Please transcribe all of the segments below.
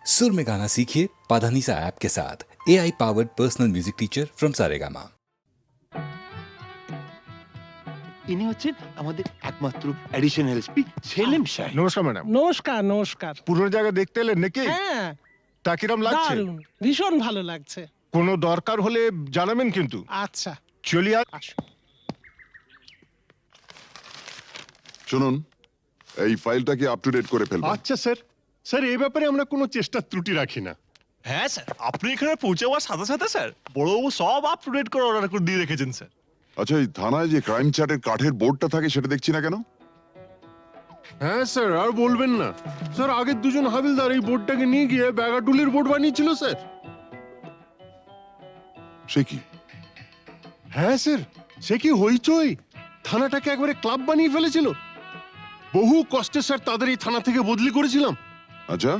सुर में गाना सीखिए पाधानीसा ऐप के साथ। AI powered personal music teacher from Saregama. ইনি হচ্ছেন আমাদের একমাত্র অ্যাডিশনাল এসপি সেলিম সাহেব। নমস্কার ম্যাডাম। নমস্কার নমস্কার। পুরো জায়গা দেখতে এলেন নাকি? হ্যাঁ, তা কিরম লাগছে? দারুণ, ভীষণ ভালো লাগছে। কোনো দরকার হলে জানাবেন কিন্তু। আচ্ছা, চলিয়ে আসুন। শুনুন, এই ফাইলটাকে আপ টু ডেট করে ফেলবেন। আচ্ছা স্যার, স্যার এই ব্যাপারে আমরা কোনো চেষ্টা ত্রুটি রাখি না। হ্যাঁ স্যার, আপনি এখানে পৌঁছাবার সাথে সাথে স্যার বড়বাবু সব আপ টু ডেট করে অর্ডার করে দিয়ে রেখেছেন স্যার। আচ্ছা, এই থানায় যে ক্রাইম চ্যাটের কাঠের বোর্ডটা থাকে সেটা দেখছি না কেন? হ্যাঁ স্যার, আর বলবেন না স্যার, আগের দুজন হাবিলদার এই বোর্ডটাকে নিয়ে গিয়ে ব্যাগাটুলির বোর্ড বানিয়েছিল স্যার। সে কি? হ্যাঁ স্যার, সে কি হইচই, থানাটাকে একবারে ক্লাব বানিয়ে ফেলেছিল। বহু কষ্টে স্যার তাদের এই থানা থেকে বদলি করেছিলাম। আচ্ছা,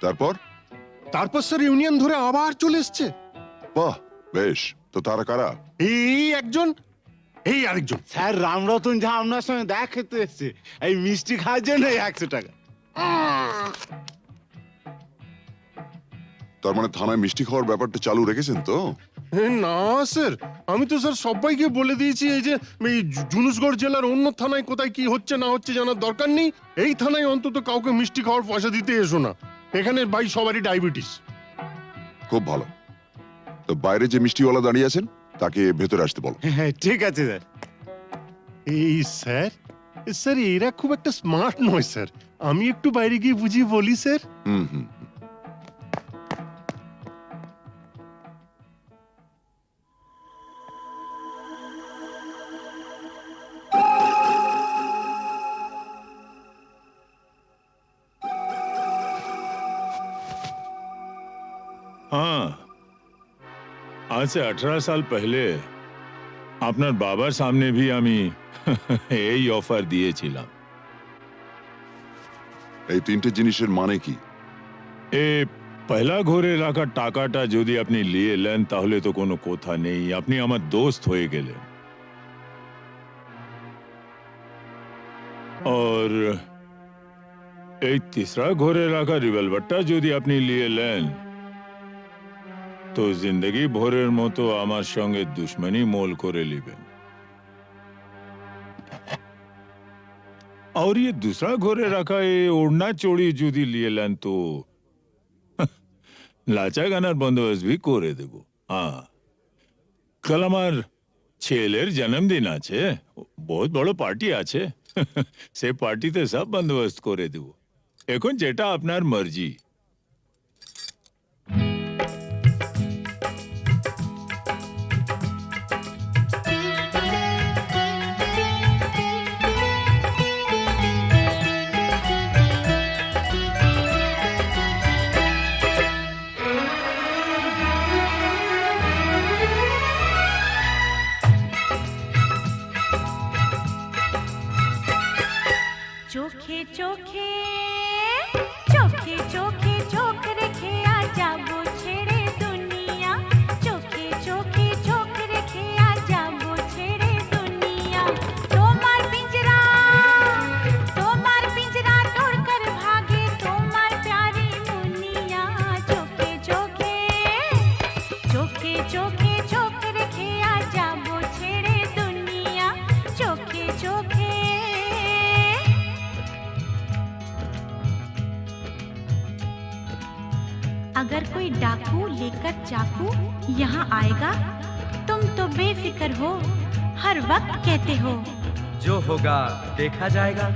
তারপর? তারপর স্যার ইউনিয়ন ধরে আবার চলে এসছে। বাহ, বেশ। তো তারা কারা? এই একজন, এই আরেকজন। স্যার রামরতন ঝা আপনার সঙ্গে দেখা খেতে এসছে এই মিষ্টি খাওয়ার জন্য 100 টাকা। তার মানে থানায় মিষ্টি খাওয়ার ব্যাপারটা চালু রেখেছেন তো? না স্যার, আমি তো স্যার সবাইকে বলে দিয়েছি এই যে এই জুনুসগড় জেলার অন্য থানায় কোথায় কি হচ্ছে না হচ্ছে জানার দরকার নেই। এই থানায় অন্তত কাউকে মিষ্টি খাওয়ার পয়সা দিতে এসো না। এখানে ভাই সবারই ডায়াবেটিস। খুব ভালো। তো বাইরে যে মিষ্টিওয়ালা দাঁড়িয়ে আছেন তাকে ভেতরে আসতে বলো। হ্যাঁ ঠিক আছে স্যার। এই স্যার, স্যার এরা খুব একটা স্মার্ট নয় স্যার, আমি একটু বাইরে গিয়ে বুঝিয়ে বলি স্যার। হুম হুম। हाँ, आज से 18 साल पहले আপনার বাবার সামনে भी আমি এই অফার দিয়েছিলাম। এই তিনটে জিনিসের মানে কি? এ পয়লা ঘরে রাখা টাকাটা যদি আপনি নিয়ে নেন তাহলে তো কোনো কথা নেই, আপনি আমার দোস্ত হয়ে গেলেন। और এই तीसरा ঘরে রাখা রিভলভারটা যদি আপনি নিয়ে নেন তো जिंदगी ভরের মতো আমার সঙ্গে দুশ্মনী মোল করে নেবেন। और ये दूसरा ঘরে রাখা এই ওড়না চড়ি যদি নিয়ে নেন তো লাচা গানার বন্দোবস্ত भी করে দেব। হ্যাঁ, কাল আমার ছেলের জন্মদিন আছে, বহুত বড় পার্টি আছে, সে পার্টিতে সব বন্দোবস্ত করে দেব। এখন যেটা আপনার মর্জি। চোখে চোখে চোখে চোখে চোখ রেখে আজ যাবো ছেড়ে দুনিয়া, চোখে চোখে চোখ রেখে আজ যাবো ছেড়ে দুনিয়া। তোমার পিंजरा तोड़कर भागे তোমার प्यारी मुनिया, চোখে চোখে চোখে চোখে চোখ রেখে আজ যাবো ছেড়ে দুনিয়া, চোখে চোখে। अगर कोई डाकू लेकर चाकू यहाँ आएगा तुम तो बेफिक्र हो, हर वक्त कहते हो जो होगा देखा जाएगा।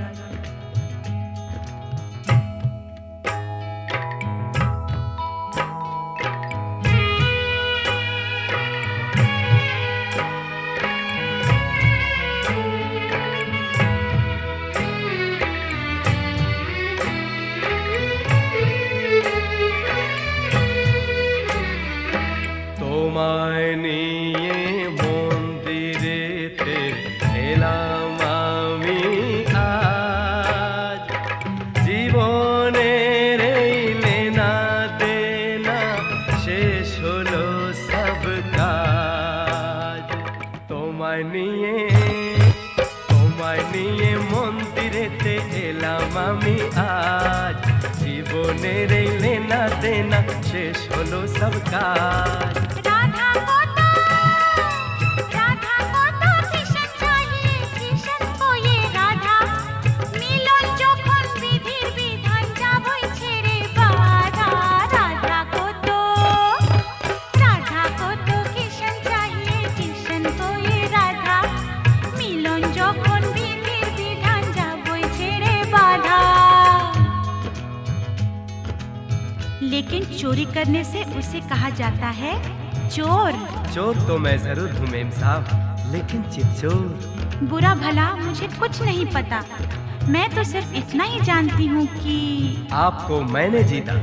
তোমায় নিয়ে মন্দিরেতে এলাম আমি আজ। लेना देना शेष होलो सब काज राधा को तो किशन चाहिए किशन को ये राधा মিলন যখন বিধির বিধান যাবই ছেড়ে বাধা রাধা को तो কিशन चाहिए किशन को ये राधा মিলন যখন বিধির বিধান যাবই ছেড়ে বাধা लेकिन चोरी करने से उसे कहा जाता है चोर। चोर तो मैं जरूर हूँ मेम साहब लेकिन चितचोर बुरा भला मुझे कुछ नहीं पता मैं तो सिर्फ इतना ही जानती हूँ कि आपको मैंने जीता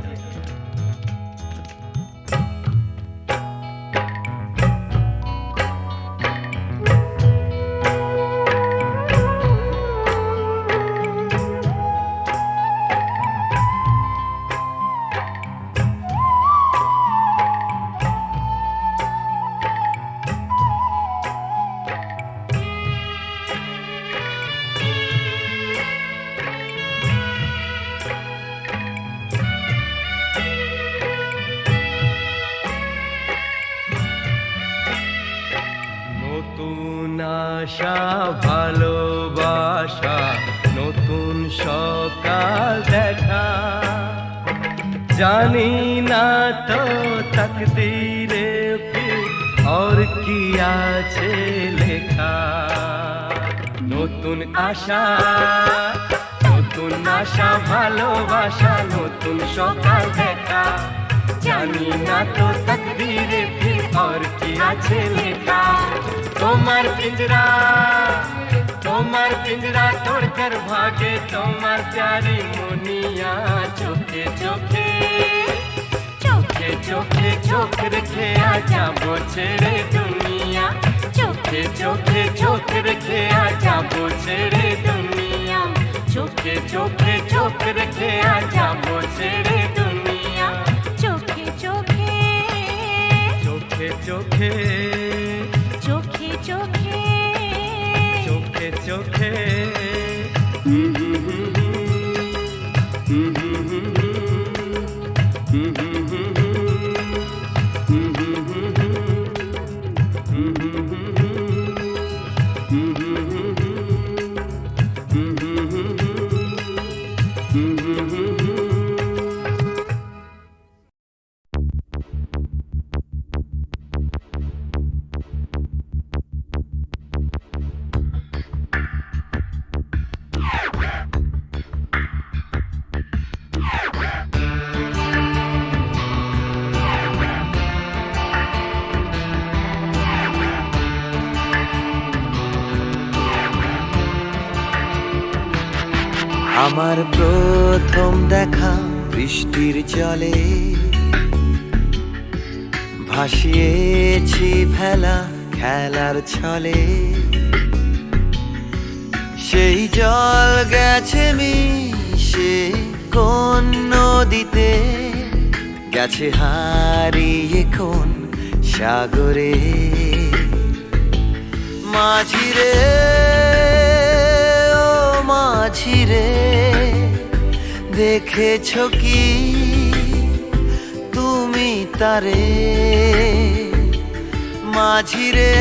নতুন আশা ভালোবাসা নতুন সকাল দেখা জানি না তো তকদীরে ফির और কি আছে লেখা নতুন আশা ভালোবাসা নতুন সকাল দেখা জানি না তো তকদীরে ফির और কি আছে লেখা তোমার পিंजरा तोड़कर भागे তোমার प्यारी मुनिया चोखे चोखे चोखे चोखे चोख रखे आ जाबो छेड़े दुनिया चोखे चोखे चोख रखे आ जाबो छेड़े दुनिया चोखे चोखे चोख रखे आ जाबो छेड़े दुनिया चोखे चोखे चोखे चोखे चोखे चोखे चोखे चोखे আমার প্রথম দেখা বৃষ্টির জলে ভাসিয়েছি ভেলা খেলার ছলে সেই জল গেছে মিশে কোন নদীতে গেছে হারিয়ে কোন সাগরে মাঝিরে মাঝিরে দেখেছো কি তুমি তারে মাঝিরে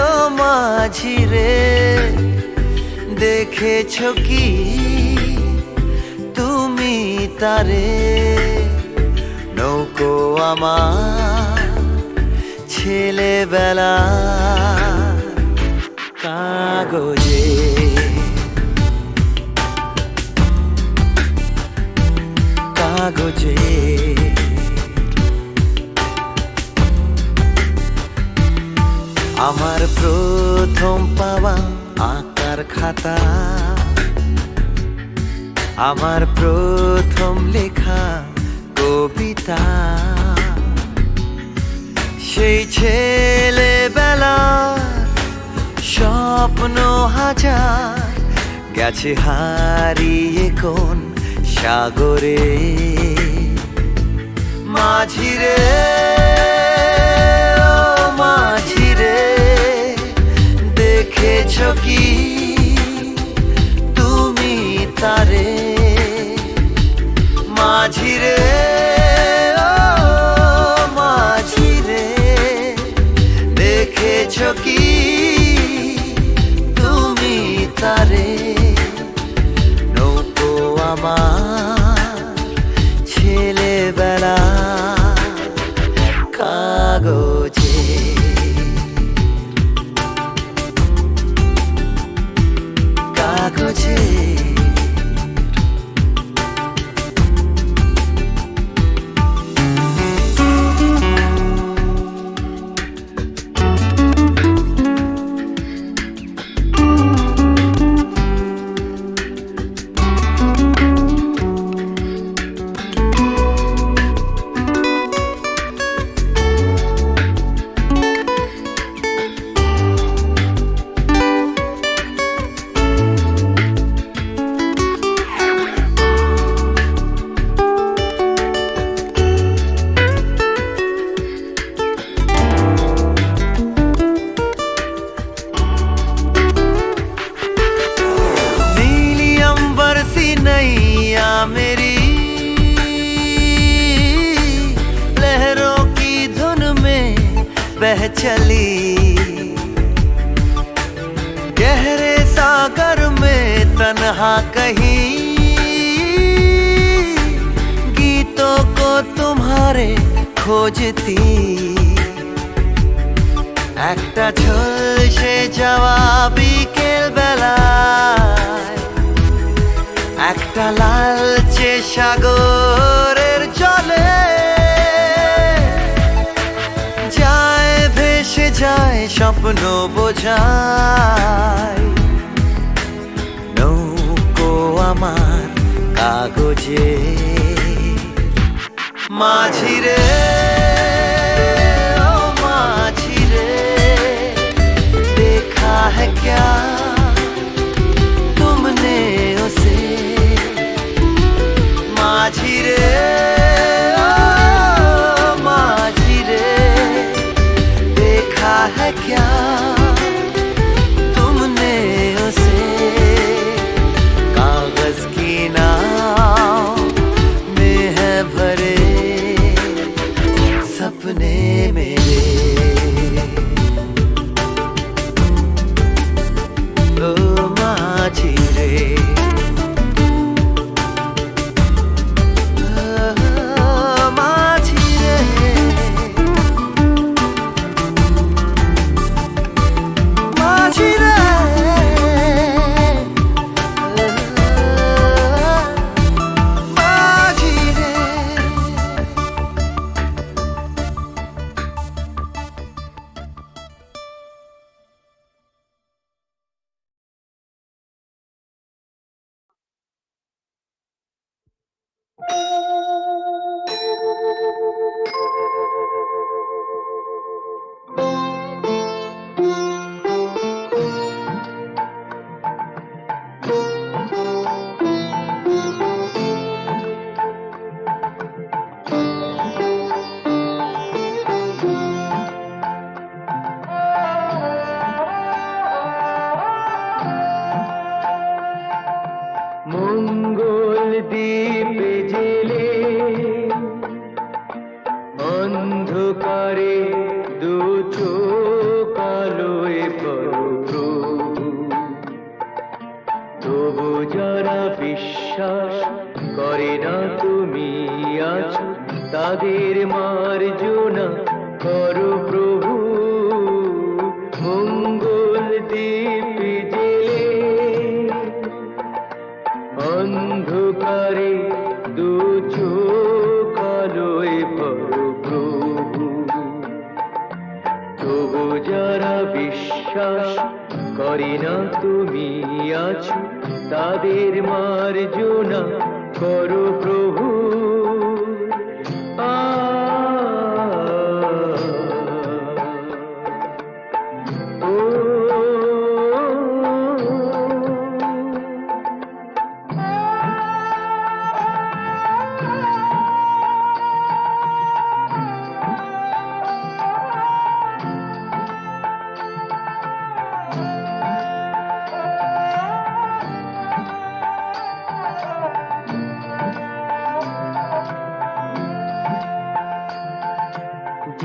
ও মাঝিরে দেখেছো কি তুমি তারে নৌকো আমার ছেলেবেলা কাগজে কাগজে আমার প্রথম পাওয়া আঁকার খাতা আমার প্রথম লেখা কবিতা সেই ছেলেবেলা স্বপ্ন হাজার গেছে হারিয়ে কোন সাগরে মাঝিরে ও মাঝিরে দেখেছো কি তুমি তারে মাঝিরে ও মাঝিরে দেখেছো কি তুমি তারে নৌকো আমার ছেলেবেলা কাগজে কাগজে नीली अंबर सी नैया मेरी लहरों की धुन में बह चली गहरे सागर में तन्हा कहीं गीतों को तुम्हारे खोजती একটা ঝলসে যাওয়া বিকেল বেলায় একটা লালচে সাগরের জলে যায় ভেসে যায় স্বপ্ন বোঝায় নৌকো আমার কাগজে মাঝিরে ও মাঝিরে देखा है क्या तुमने उसे माझी रे ओ माझी रे देखा है क्या तुमने उसे कागज की नाव में है भरे सपने मेरे ও মাঝিরে মাঝিরে মাঝিরে মাঝিরে মঙ্গল দ্বীপে জেলে অন্ধকারে দু চোখ আলোয় পড়ো তবু যারা বিশ্বাস করে না তুমি আছো তাদের মার্জনা করো প্রভু মঙ্গল দ্বীপে জেলে অন্ধকারে দু চোখ আলোয় পড়ো প্রভু তবু যারা বিশ্বাস করে না তুমি আছো তাদের মার্জনা করো প্রভু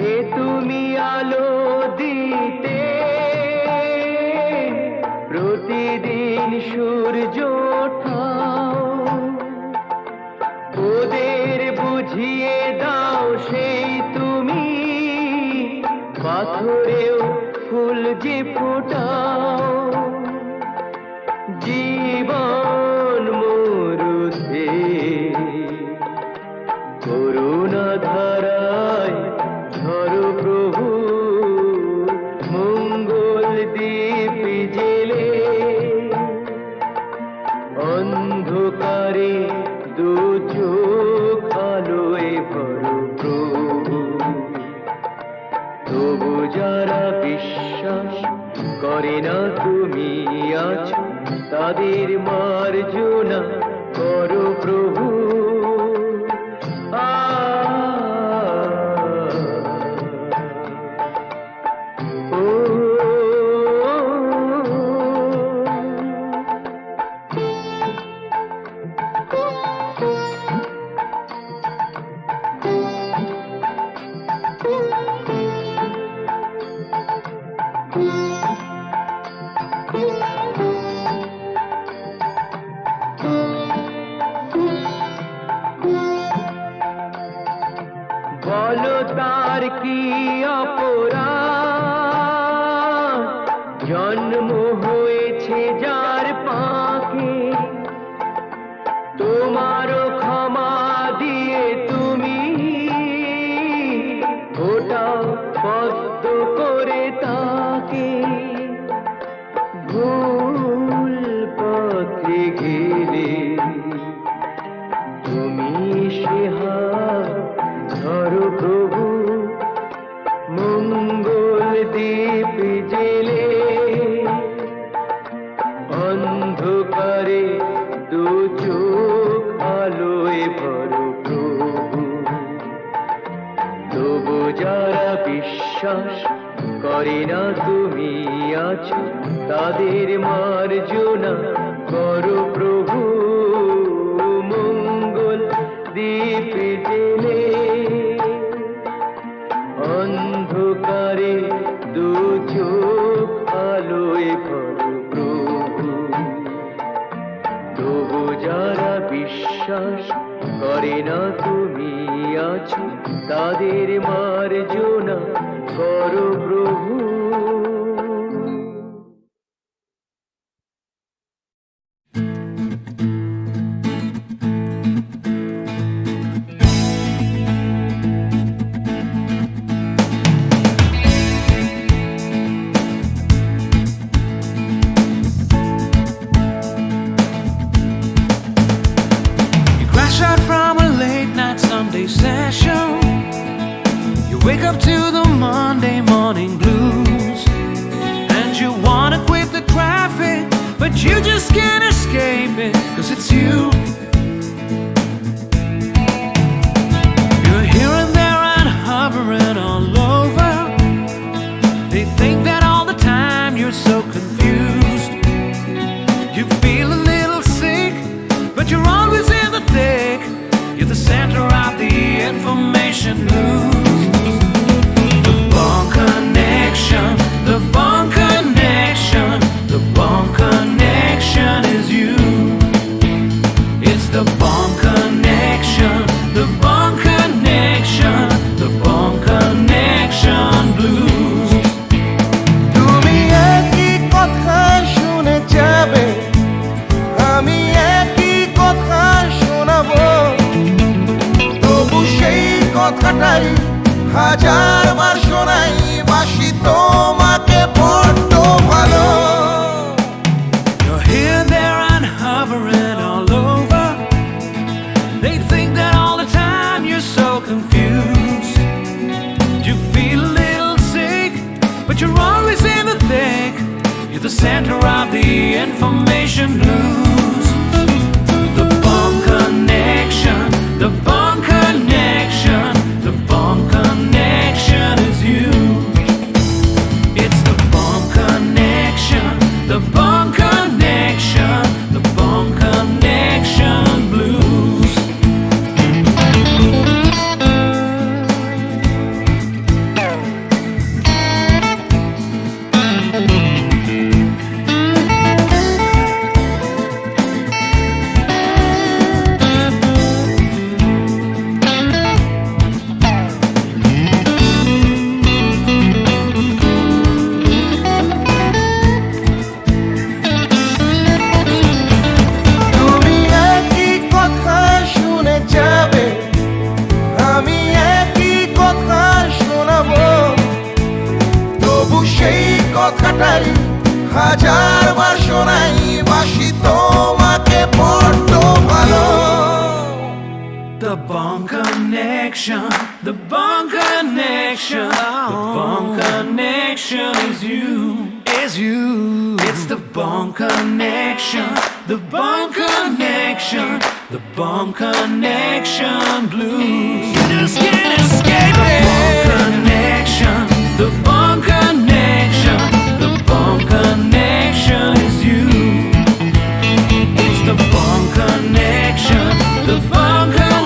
যে তুমি আলো দিতে প্রতিদিন সূর্য ওঠাও, ওদের বুঝিয়ে দাও সেই তুমি পাথরেও ফুল যে ফোটাও। জীবন মরুতে করুণা ধারায় ধরো প্রভু, মঙ্গল দ্বীপ জেলে অন্ধকারে দু চোখ আলোয় ভরো প্রভু। তবু যারা বিশ্বাস করে না তুমি আছো, তাদের মার্জনা করো প্রভু। বলো তার কি অপরাধ, জন্ম হয়েছে যার পাকে, তোমারও ক্ষমা দিয়ে তুমি ওটাও পদ্ম করে তাকে। ভুল পথে গেলে তুমি সে হাত ধরো প্রভু, মঙ্গল দ্বীপ জেলে অন্ধকারে দু চোখ আলোয় ভরো প্রভু। তবু যারা বিশ্বাস করে না তুমি আছো, তাদের মার্জনা করো প্রভু, মঙ্গল দ্বীপ জেলে অন্ধকারে দু চোখ আলোয় ভরো প্রভু। তবু যারা বিশ্বাস করে না তুমি আছো, তাদের মার্জনা করো প্রভু। Out from a late night Sunday session, you wake up to the Monday morning blues, and you wanna quit the traffic, but you just can't escape it, 'cause it's you. You're here and there and hovering all over. They think that all the time you're so confused. You feel a little sick, but you're always in the thick. You're the center of the information news. The Bond Connection, the Bond Connection, the Bond Connection is you. It's the Bond Connection, the Bond Connection, the Bond Connection blues. তুমি একই কথা শুনে যাবে, আমি একই কথা শোনাবো, তবু সেই কথাটাই হাজারবার শোনাই, বাসি তোমাকে বড্ড ভালো। You're here, there and hovering all over. They think that all the time you're so confused. You feel a little sick, but you're always in the thick. You're the center of the information news. The Bond Connection, the Bond Connection, the Bond Connection is you. It's the Bond Connection, the Bond Connection, the Bond Connection blues. এটাই হাজার বার শোনাই বাসি তোমাকে বড্ড ভালো The Bone Connection, the Bone Connection, the Bone Connection is you, is you. It's the Bone Connection, the Bone Connection, the Bone Connection blues. You just can't escape it. The Bone Connection, the Bone Connection, the Bone Connection is you. It's the Bone Connection, the Bone Connection.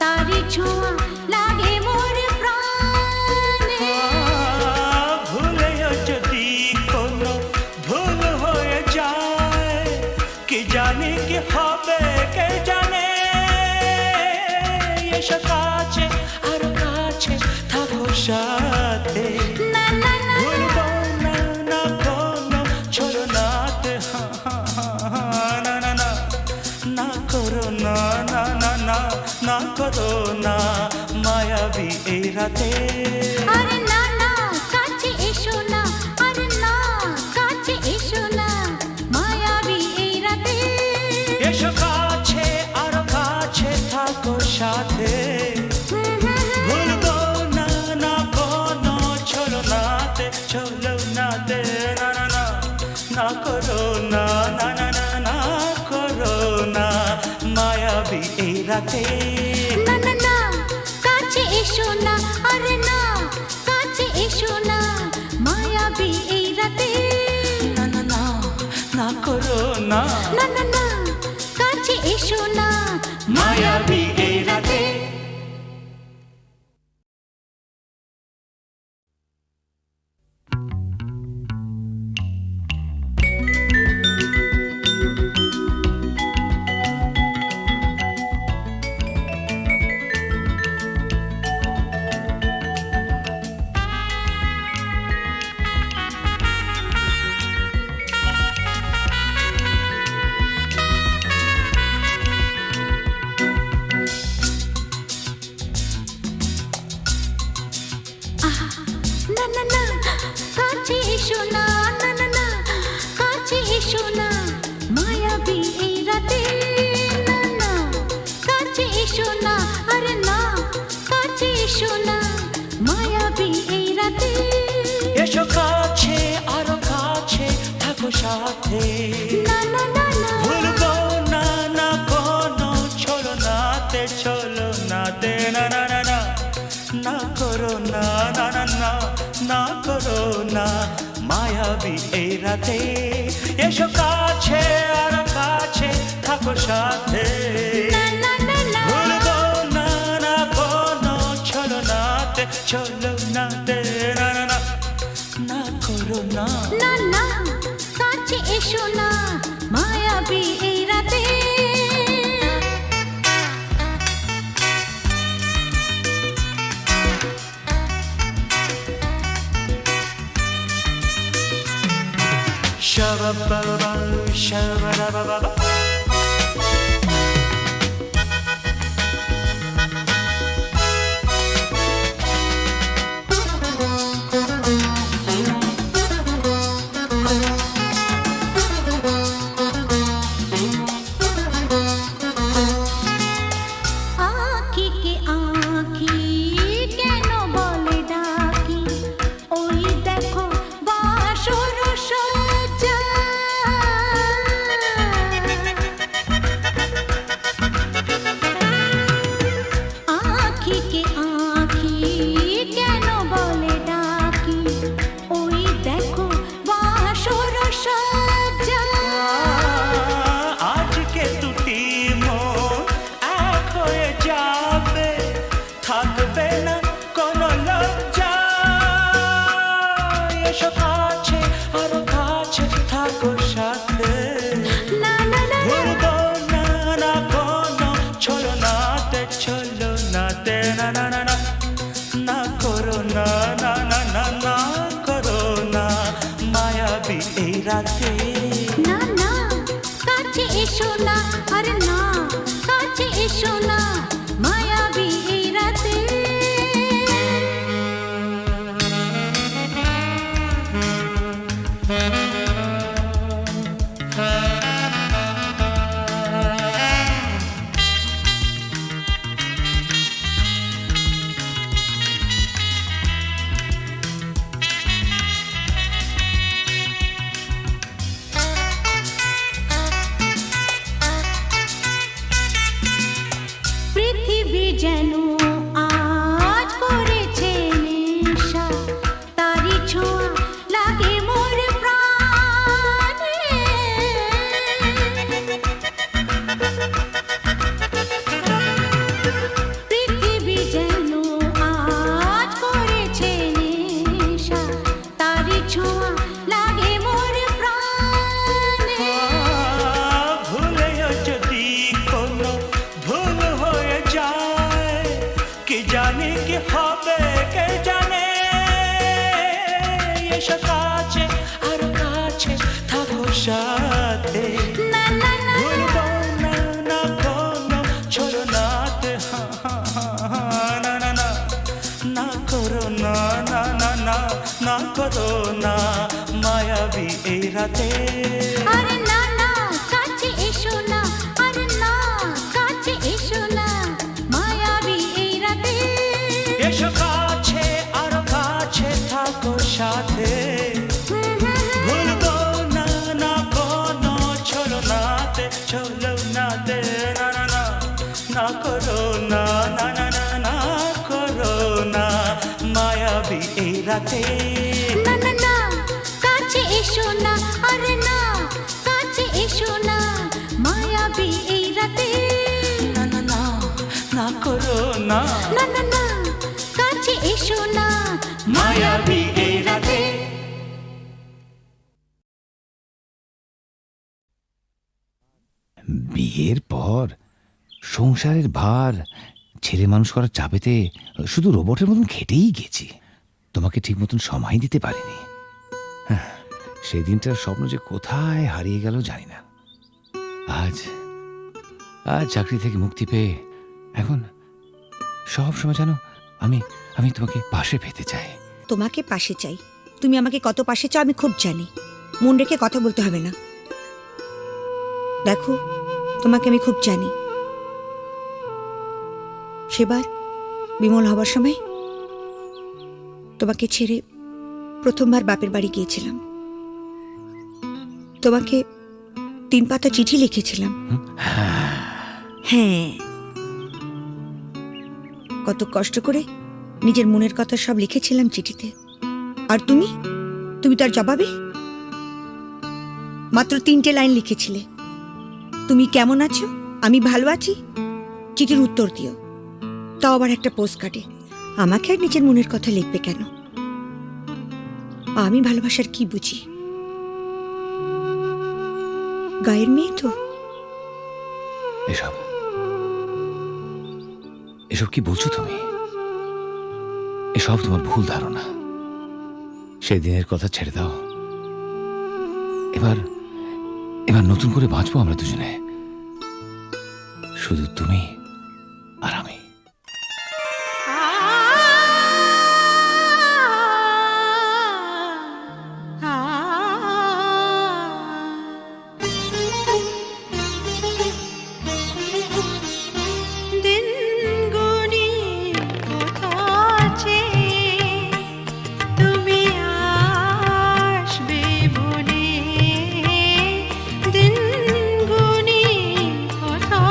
তারি কি জানি কি হবে কে জানে এসো কাছে আরো কাছে থাকো সাথে ভুলবো না না কোনো ছলনাতে না না না না করো না না না না না করো না মায়াবী এই রাতে আরে না না কাছে এসো না আরে না কাছে এসো না মায়াবী এই রাতে এসো কাছে আরো কাছে থাকো সাথে ভুলবো না না কোনো ছলনাতে ছলনাতে না না না না করো না না না না না করো না মায়াবী এই রাতে না না না কাছে এসো না আরে না কাছে এসো না মায়াবী এই রাতে না না না না করো না না না না কাছে এসো না মায়াবী এই রাতে না না না কাছে এসো না না না না কাছে এসো না মায়াবী এই রাতে না না কাছে এসো না আরে না কাছে এসো না মায়াবী এই রাতে এসো কাছে আরো কাছে থাকো সাথে না না না না ভুলবো না না কোনো ছলনাতে ছলনাতে না না না না না করো না না না না না করো না মায়াবী এই রাতে এসো কাছে আরো কাছে থাকো সাথে না না না না ভুলবো না না কোনো ছলনাতে ছলনাতে না না না না করো না না না কাছে এসো না মায়াবী এই রাতে Shabba-ba-ba, shabba-da-ba-ba-ba. আঁখি কে আঁখি কেন বলে ডাকি ওই দেখো বাসর সজ্জা আঁখি কে আঁখি কেন বলে ডাকি ওই দেখো বাসর সজ্জা আজকে দুটি মন এক হয়ে যাবে থাকবে না কোনো লজ্জা এসো কাছে আরো কাছে থাকো সাথে না না না ভুলবো না না কোনো ছলনাতে ছলনাতে না না না না না করো না না না না না করো না মায়াবী এই রাতে না না কাছে এসো না আরে না কাছে এসো না মায়াবী এই রাতে পৃথিবী যেন কে জানে এসো কাছে আরো কাছে থাকো সাথে না না না ভুলবো না না কোনো ছোড়ো নাতে না না না না করো না না না না না করো না মায়াবী এই রাতে আরে না না কাছে এসো না আরে না কাছে এসো না মায়াবী এই রাতে এসো কাছে আরো কাছে থাকো সাথে ভুলবো না না কোনো ছোড়ো নাতে না না না না করো না না না না না করো না মায়াবী এই রাতে না না না কাছে এসো না আরে না কাছে এসো না মায়াবী এই রাতে না না না না করো না না না না কাছে এসো না মায়াবী এই রাতে বিয়ের পর সংসারের ভার ছেলে মানুষ করার চাপেতে শুধু রোবটের মতন খেটেই গেছি, তোমাকে ঠিক মতন সময় দিতে পারিনি। সেই দিনটার স্বপ্ন যে কোথায় হারিয়ে গেল জানি না। আজ আজ চাকরি থেকে মুক্তি পেয়ে এখন সব সময় জানো আমি আমি তোমাকে পাশে পেতে চাই। তোমাকে পাশে চাই, তুমি আমাকে কত পাশে চাও আমি খুব জানি। মন রেখে কথা বলতে হবে না। দেখো তোমাকে আমি খুব জানি। সেবার বিমল হবার সময় তোমাকে ছেড়ে প্রথমবার বাপের বাড়ি গিয়েছিলাম। তোমাকে 3 পাতা চিঠি লিখেছিলাম। হ্যাঁ, কত কষ্ট করে নিজের মনের কথা সব লিখেছিলাম চিঠিতে। আর তুমি তার জবাবে মাত্র 3টে লাইন লিখেছিলে, তুমি কেমন আছো, আমি ভালো আছি, চিঠির উত্তর দিও। তাও আবার একটা পোস্ট কার্ডে। আমাকে আর নিজের মনের কথা লিখবে কেন? আমি ভালোবাসার কি বুঝি? গায়ের মেয়ে তো। এসব এসব কি বলছো তুমি? এসব তোমার ভুল ধারণা। সেদিনের কথা ছেড়ে দাও। এবার এবার নতুন করে বাঁচবো আমরা দুজনে, শুধু তুমি আর আমি। দিন গুনি কথা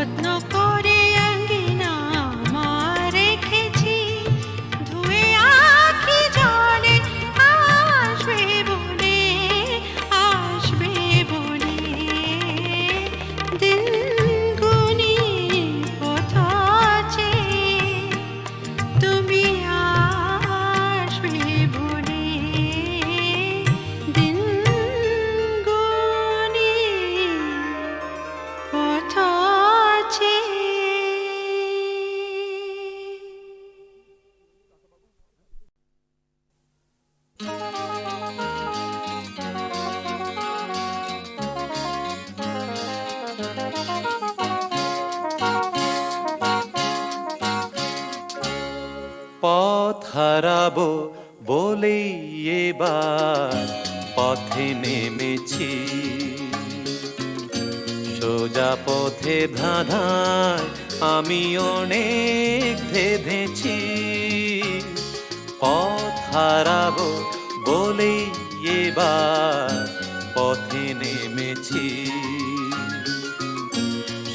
যত্ন করে আঙ্গিনা আমার রেখেছি, ধুয়ে আঁখি জলে আসবে বলে, আসবে বলে। দিন গুনিয়ে পথ চেয়ে তুমি আসবে বলে, দিন গুনিয়ে পথ চেয়ে। পথ হারাবো বলেই এবার পথে নেমেছি, সোজা পথে ধাঁধায় আমি অনেক ধেঁধেছি। পথ হারাবো বলেই এবার পথে নেমেছি,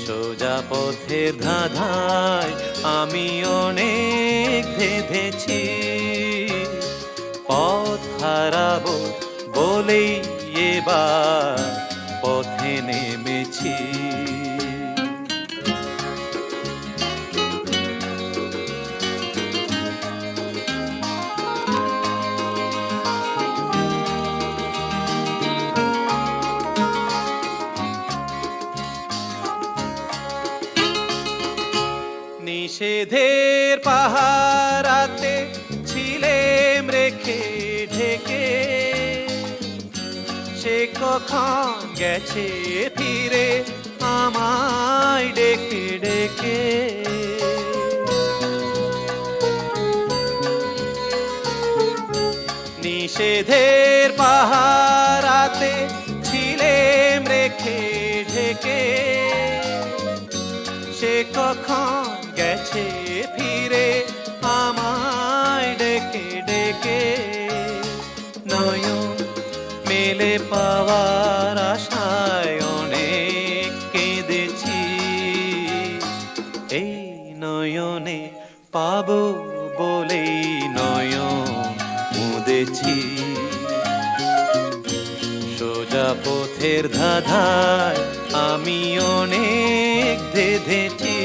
সোজা পথের ধাঁধায় আমি অনেক ধেঁধেছি। পথ হারাবো বলেই এবার পথে নেমেছি। নিষেধের পাহারাতে ছিলেম রেখে ঢেকে, সে কখন গেছে ফিরে আমায় ডেকে ডেকে। নিষেধের পাহারাতে ছিলেম রেখে ঢেকে, সে কখন গেছে ফিরে আমায় ডেকে ডেকে। নয়ন মেলে পাওয়ার আশায় অনেক কেঁদেছি, এই নয়নে পাবো বলেই নয়ন মুদেছি। সোজা পথের ধাঁধায় আমি অনেক ধেঁধেছি,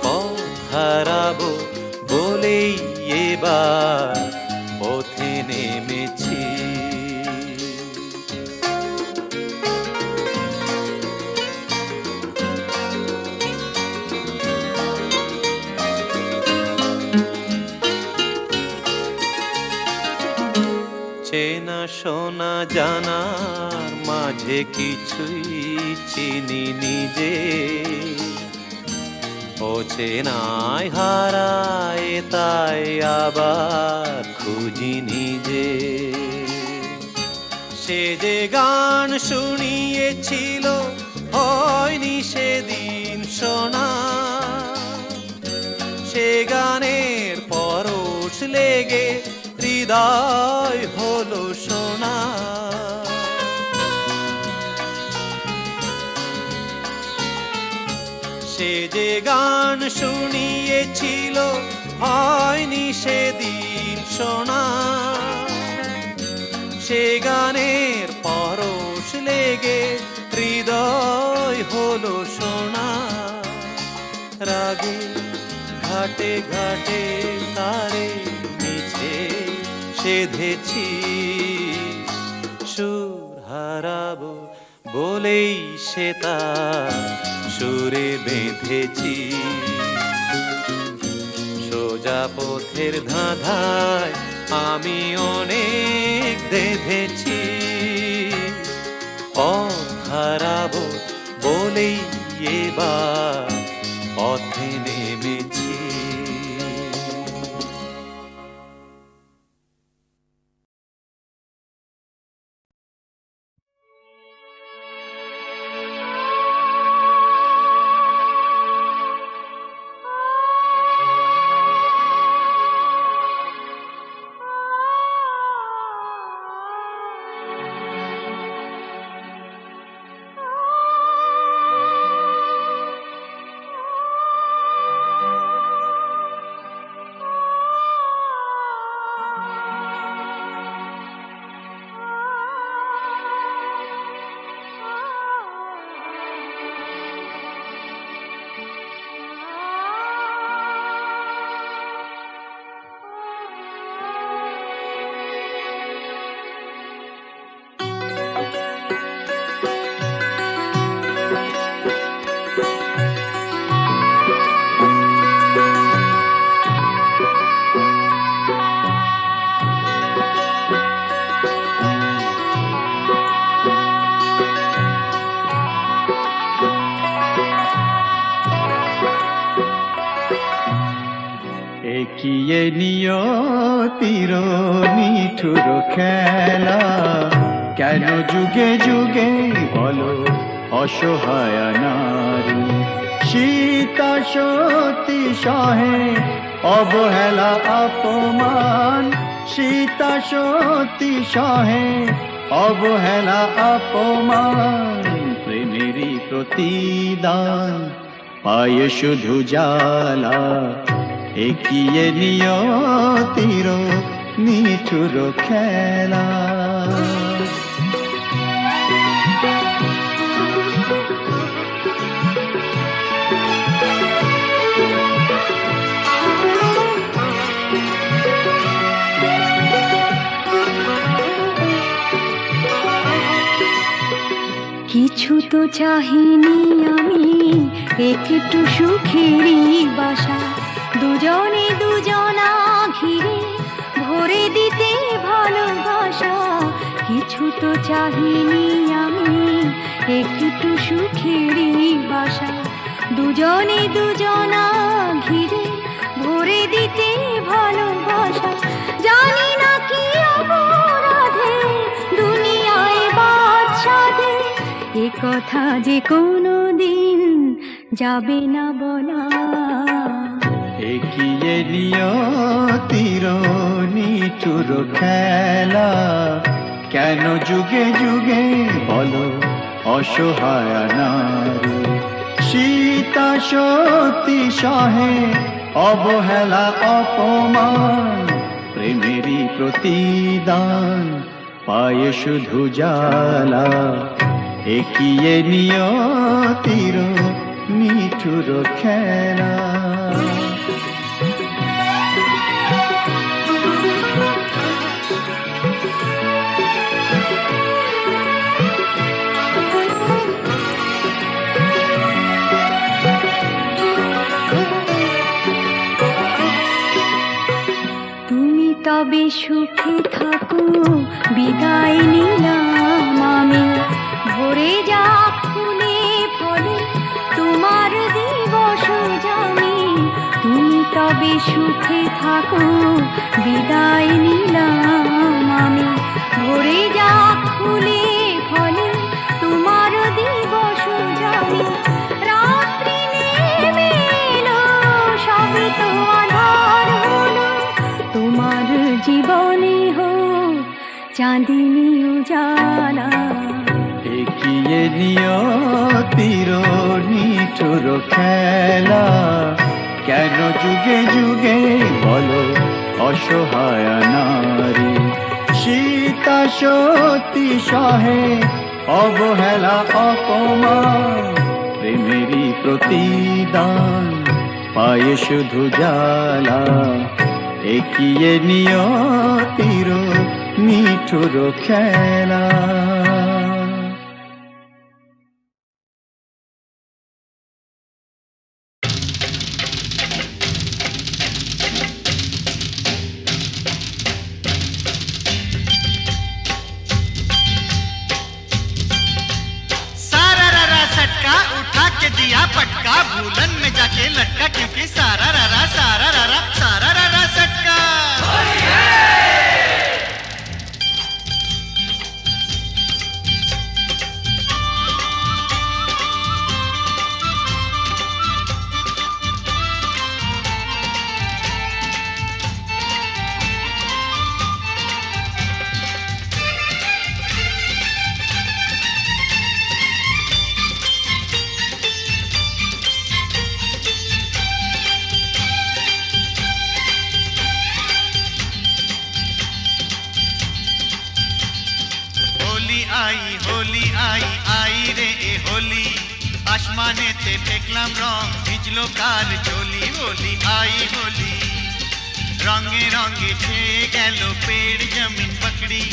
পথ হারাবো বলেই এবার পথে নেমেছি। চেনা শোনা জানার মাঝে কিছুই চিনি নিজে, অচেনায় হারায় তাই আবার খুঁজি নিজে। সে যে গান শুনিয়েছিল হয়নি সেদিন শোনা, সে গানের পরশ লেগে হৃদয় হলো সোনা। সে যে গান শুনিয়েছিল হয়নি সেদিন শোনা, সে গানের পরশ লেগে হৃদয় হলো সোনা। রাগে ঘাটে ঘাটে তারে মিছে সেধেছি, সুর হারাবো বলেই সে তার সুরে বেঁধেছি। সোজা পথের ধাঁধায় আমি অনেক ধেঁধেছি, পথ হারাবো বলেই এবার পথে নেমেছি। একিয়ে নিয়তির নিঠুর খেলা, কেন যুগে যুগে বলো অসহায় নারী। সীতা সতী সহে অবহেলা অপমান, সীতা সতী সহে অবহেলা অপমান। প্রেমেরই প্রতিদান পায়ে শুধু জ্বালা, একিয়ে নিয়তির নিঠুর খেলা। কিছু তো চাহিনি আমি, একটু সুখেরই বাসা, দুজনে দুজনা ঘিরে ভরে দিতে ভালোবাসা। কিছু তো চাহিনি আমি, একটু সুখেরই বাসা, দুজনে দুজনা ঘিরে ভরে দিতে ভালোবাসা। জানি না কি অপরাধে দুনিয়ায় বাদ সাধে, এ কথা যে কোনো দিন যাবে না বলা। একিয়ে নিয়তির নিঠুর খেলা, কেন যুগে যুগে বলো অসহায় নারী। সীতা সতী সহে অবহেলা অপমান, প্রেমেরই প্রতিদান পায়ে শুধু জ্বালা। একিয়ে নিয়তির নিঠুর খেলা। তুমি তবে সুখে থাকো, বিদায় নিলাম আমি। ভরে যা ফুলে ফলে তোমার দিবস জানি। তুমি তবে সুখে থাকো, বিদায় নিলাম আমি। ভরে যা ফুলে ফলে তোমার দিবস জানি। রাত্রি নেমে এলো, সবে তো আধার হলো, তোমার জীবনে হোক চাঁদিনী উজালা। একিয়ে নিয়তির নিঠুর খেলা, কেন যুগে যুগে বলো অসহায় নারী। সীতা সতী সহে অবহেলা অপমান, প্রেমেরই প্রতিদান পায়ে শুধু জ্বালা। একিয়ে নিয়তির নিঠুর খেলা। दिया पटका, भूलन में जाके लटका, क्योंकि सारा रारा सटका। होली आई आई रे ए होली, आसमाने ते फेंकलाम रंग, भिजलो कार चोली। होली आई होली, रंगे रंगे छेए गेलो पेड़ जमीन पकड़ी,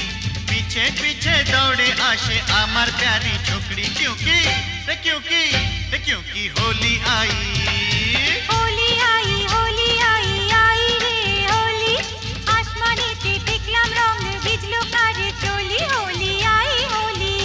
पीछे पीछे दौड़े आशे आमार प्यारी छोकरी। क्योंकि होली आई होली आई होली आई आई रे होली, आसमाने ते फेंकलाम रंग, भिजलो कार चोली। होली आई होली।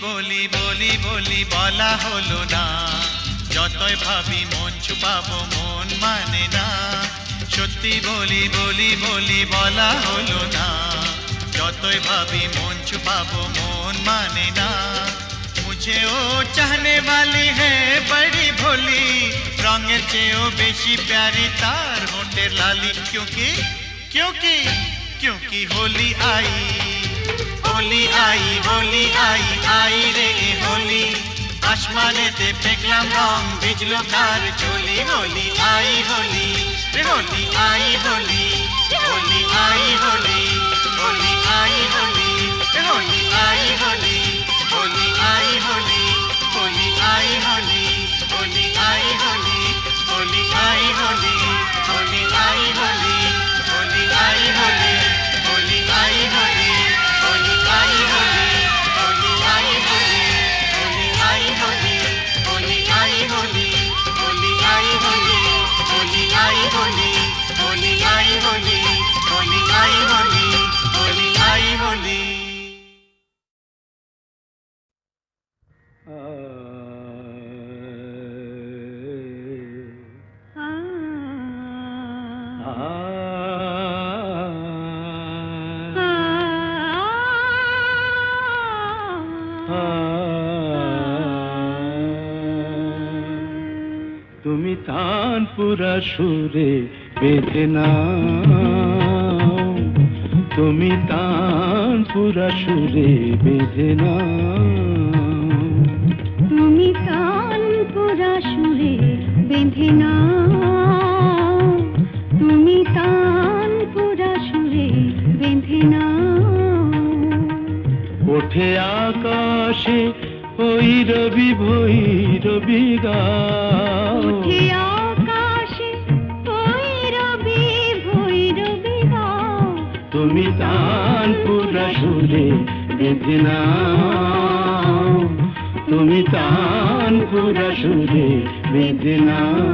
বলি বলি বলি বলা হলো না, যতই ভাবি মন ছুপাবো মন মানে না। সত্যি বলি বলি বলি বলা হলো না, যতই ভাবি মন ছুপাবো মন মানে না। मुझे ओ चाहने वाली है बड़ी भोली, रंगेर चेयो बेशी प्यारी तार होंठेर लाली। क्योंकि क्योंकि क्योंकि होली आई होली आई होली आई आई रे होली। आसमानेते फेंकलाम रंग भिजलो तार चोली। होली आई होली रे होली आई होली होली आई होली होली आई होली रे होली आई होली होली आई होली होली आई होली होली आई होली होली आई होली होली आई होली होली आई होली होली आई होली होली आई होली होली आई होली होली आई होली होली आई होली होली आई होली होली आई होली होली आई होली होली आई होली होली आई होली। তুমি তানপুরা সুরে বেঁধে নাও, তুমি তানপুরা সুরে বেঁধে নাও, তুমি তানপুরা সুরে বেঁধে নাও, তুমি তানপুরা সুরে বেঁধে নাও। ওঠে আকাশে ভৈরবী ভৈরবী গাও, ওঠে আকাশে ভৈরবী ভৈরবী গাও। তুমি তানপুরা সুরে বেঁধে নাও, তুমি তানপুরা সুরে বেঁধে নাও।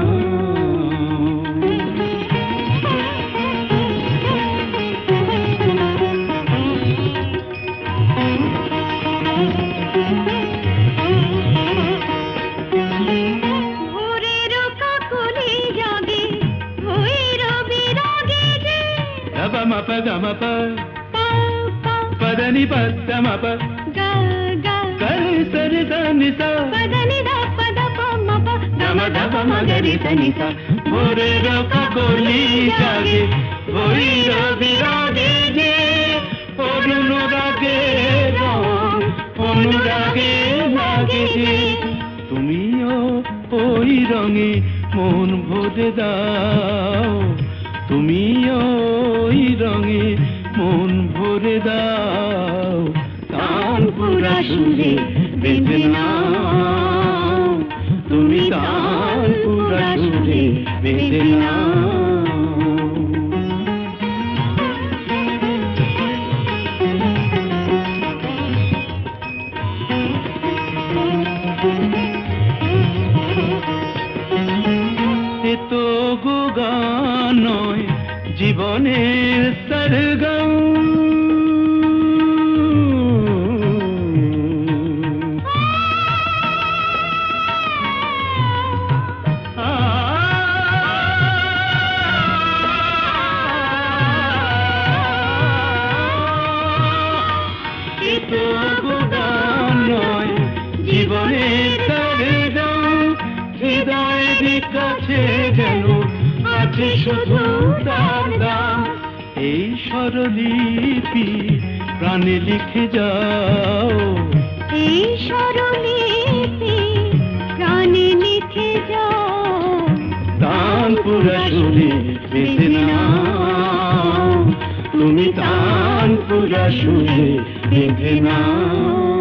పదని పదమప కరి సరి దని స పదని ద పద పమ ప గమ ధప మగరి సని స ভোরের কাকলি জাগে ভৈরবী রাগে যে অনুরাগে রং অনুরাগে লাগে যে। তুমিও ওই রঙে মন ভরে দাও, তুমিও ওই রঙে মন ভরে দাও। তানপুরা সুরে বেঁধে নাও, তুমি তানপুরা সুরে বেঁধে নাও। তো গো গান নয় জীবনের সরগম, জীবনের সরগম হৃদয়ের কাছে যেন আছে শুধু তার নাম। এই স্বরলিপি প্রাণে লিখে যাও, এই স্বরলিপি প্রাণে লিখে যাও। তানপুরা সুরে বেঁধে নাও, তুমি তানপুরা সুরে বেঁধে নাও।